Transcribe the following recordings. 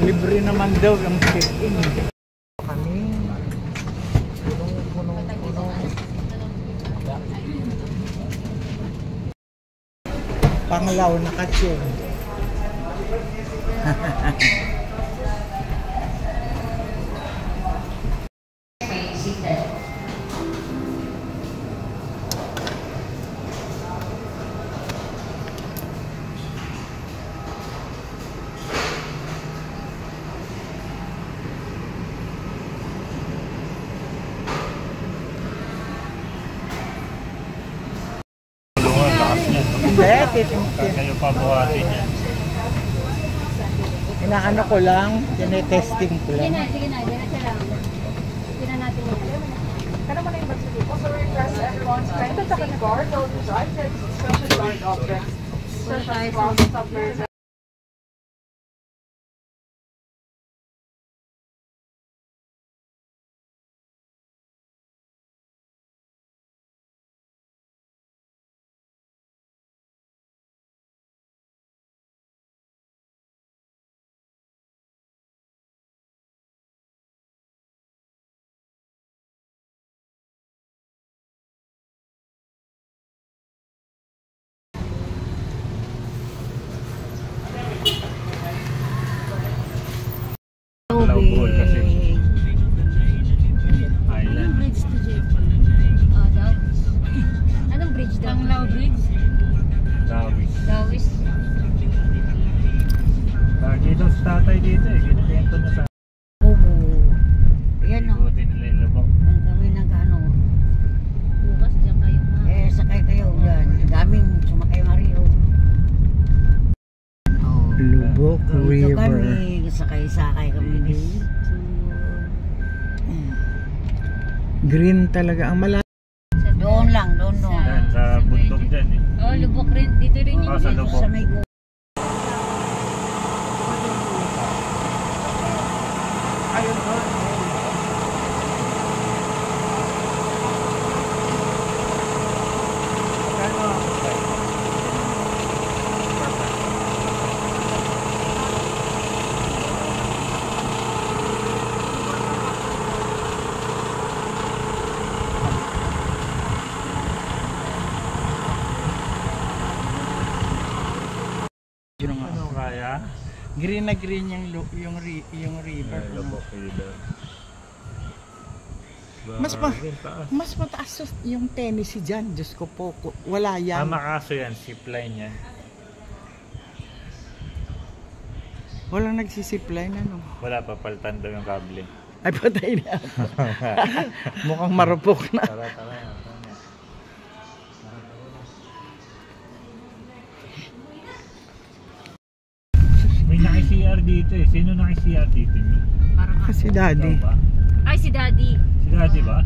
Libre naman daw ang check-in. Kami. Punong. Panglaw na katsyon. Kayo pa buhatin yan. Inaano ko lang, tinetesting ko lang. Sige na, diretso lang. Sige na natin yan. Kaya mo na yung bagsili. Also request everyone's kind of safeguard those whose items, especially large objects, such as closets, tumblers, Lawbol kasi island. Bridge to Japan. Dawis. Anong bridge daw? Panglaw Bridge? Dawis. Dawis. Lagi daw sa tatay dito eh. Ginagento na sa Yan o. buti nila yung lubok. Ang gawin ng ano. Bukas dyan kayo nga. Sakay kayo dyan. Daming sumakay Mario. Lubok Dito River. kami, sakay kami dito. Green talaga ang malalim. Doon lang, doon. Yan, sa bundok dyan eh. Oh, Lubok rin. Dito rin yung Sa lubok. Sa may Ano kaya? Green na green yung river. Lubok River. Mas mataas yung Tennessee dyan. Diyos ko po, wala yan. Tama kaso yan, zipline yan. Walang nagsisipline ano. Wala pa, paltan daw yung kable. Ay patay na. Mukhang marupok na. Tara. May naki-CR dito eh. Sino naki-CR dito? Parang Si Daddy. Ikaw ba? Ay, si Daddy. Si Daddy ba?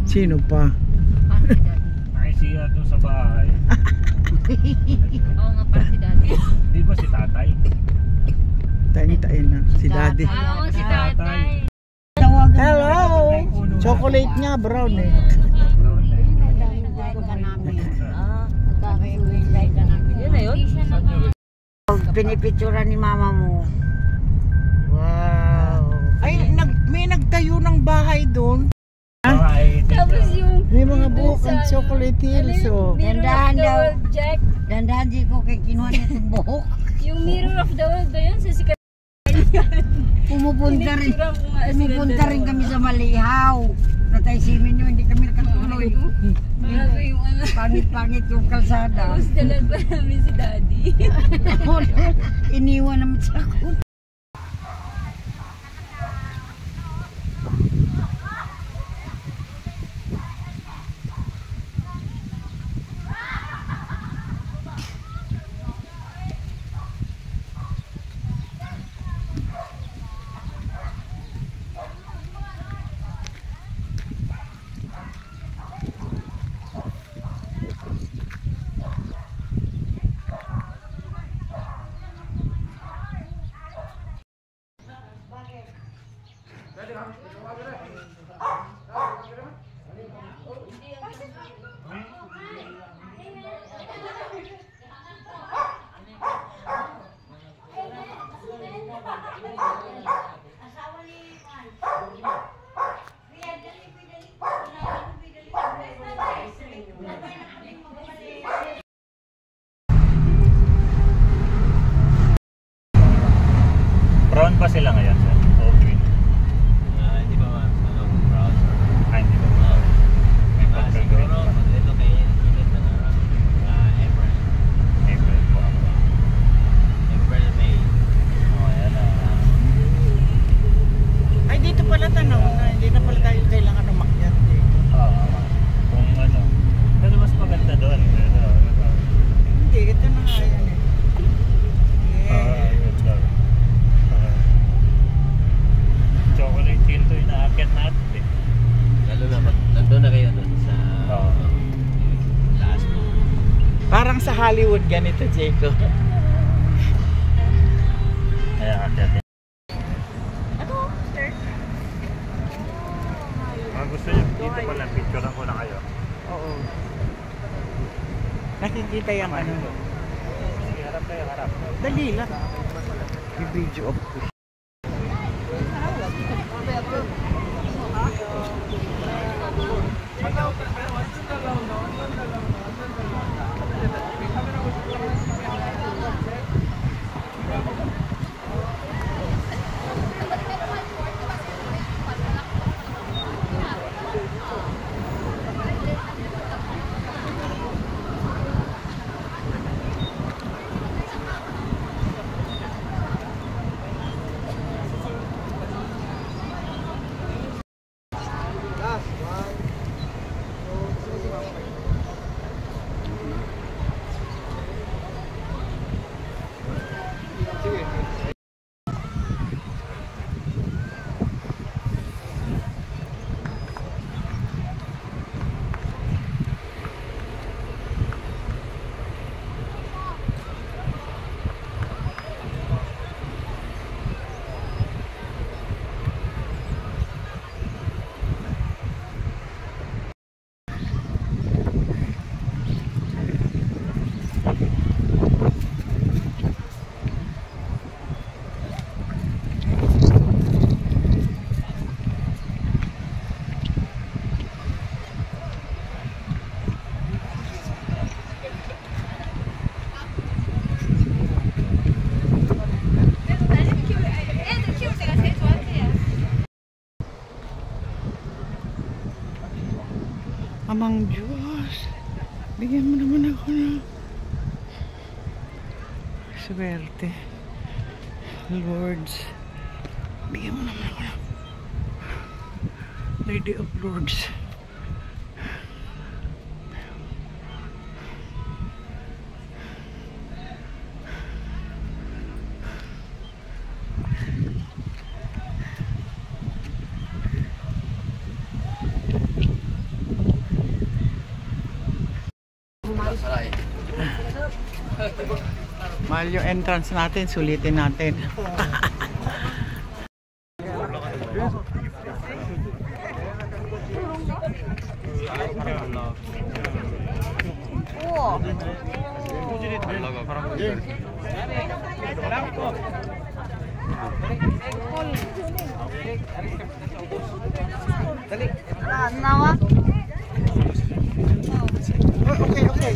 Sino pa? Si Daddy. Naki-CR dun sa bahay. Oo nga pala si Daddy. Di ba si tatay? Tayo na. Si Daddy. Oo, si Tatay. Hello! Chocolate nga, brown eh. Yun na yun? Pinipicturan ni mama mo. Wow. Ay, may nagtayo ng bahay doon. Tapos yung... May mga buhok ang chocolate hills. Oh. Dandahan daw. Jack. Dandahan di ko kay kinuha niya itong buhok. Yung mirror of the world ba yun? Sa sikat. Pumupunta rin kami sa Malihaw. Nataysimin nyo, hindi kami nakatuloy. Bago yung ano. Pangit-pangit yung kalsada. Tapos dalan pa namin si Daddy. Iniwan naman siya ako. Brown ba sila ngayon, sir? O green? Hindi pa man browser. Hindi ba? May pagka-green Siguro, pa. ito kay init na April. April po ako. April, May. Ayan na. Ay, dito pala tanong na hindi na pala tayo kailangan umakyat dito. Oo. Kung ano. Pero mas maganda doon. Hindi, ito na nga yan eh. Yeah. Ganda. Chocolate hill to yung naakyat natin eh. Lalo na pag nandun na kayo doon sa taas mo. Parang sa Hollywood ganito, Jacob. Kaya akyat. Gusto nyo dito pala, picturean ko na kayo. Oo. Nakikita yung ano. Sige, harap kayo, harap. Dali lang. I-video off ko. Amang Diyos, bigyan mo naman ako ng swerte. Lords, bigyan mo naman ako ng Lady of Lords. Mahal yung entrance natin, sulitin natin. Okay, okay.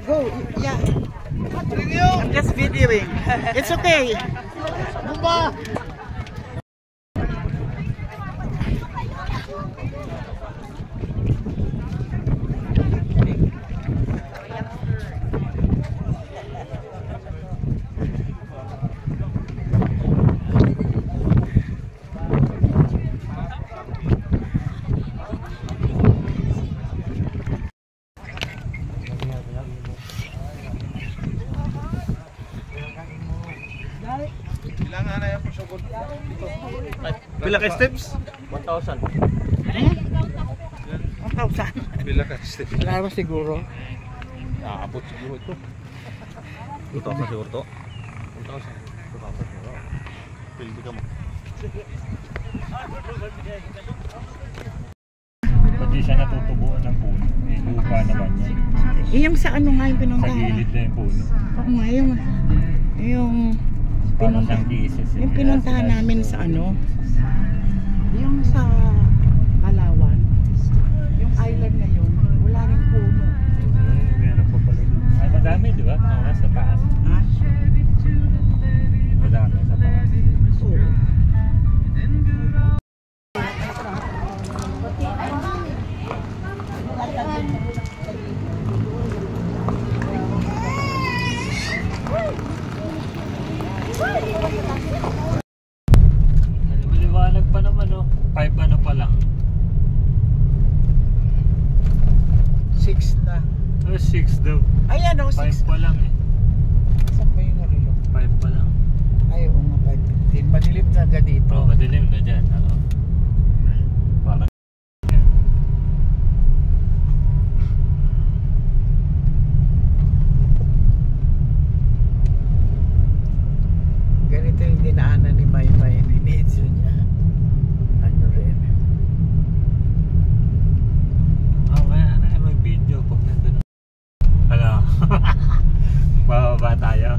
Go. Yeah. I'm just videoing. It's okay. Bumba. Pila ka steps? 1,000. 1,000. Pila ka steps? Laro siguro. Naabot siguro ito. 2,000 siguro to. 1,000. 2,000 siguro. Pildi ka mo. Pwede siya natutubuan ng puno. May lupa naman yan. Yung sa ano nga yung Sa pinuntahan? gilid na yung puno. Oo nga, yung Parang siyang pieces. yung pinuntahan namin sa ano, yung sa Palawan, yung island na yun, wala rin puno. Meron pa pala dito. Ay, madami, di ba? Sa taas. Ha? Madami sa taas. Oo. Pero 5 pa lang eh. Saan ba yung relo? 5 pa lang. Ay, oo nga, 5:15. Madilim na agad dito. Oh, madilim na dyan. Oo. Parang Ganito yung dinaanan ni Maymay. Binidyo niya. Ano rin. kaya na mag-video pag nandun. Ano? Bababa tayo.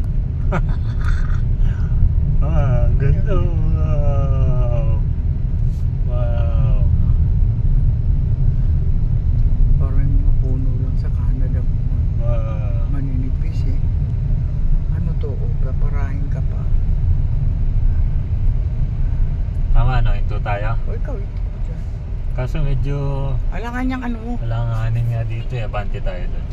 Ganda. Wow. Parang yung mga puno lang sa Canada. Wow. Maninipis eh. Ano to? O, paparahin ka pa. Tama no, ito tayo. O, ikaw ito. Dyan. Kaso medyo Alangan niyang ano mo. alanganin nga dito eh. Abante tayo doon.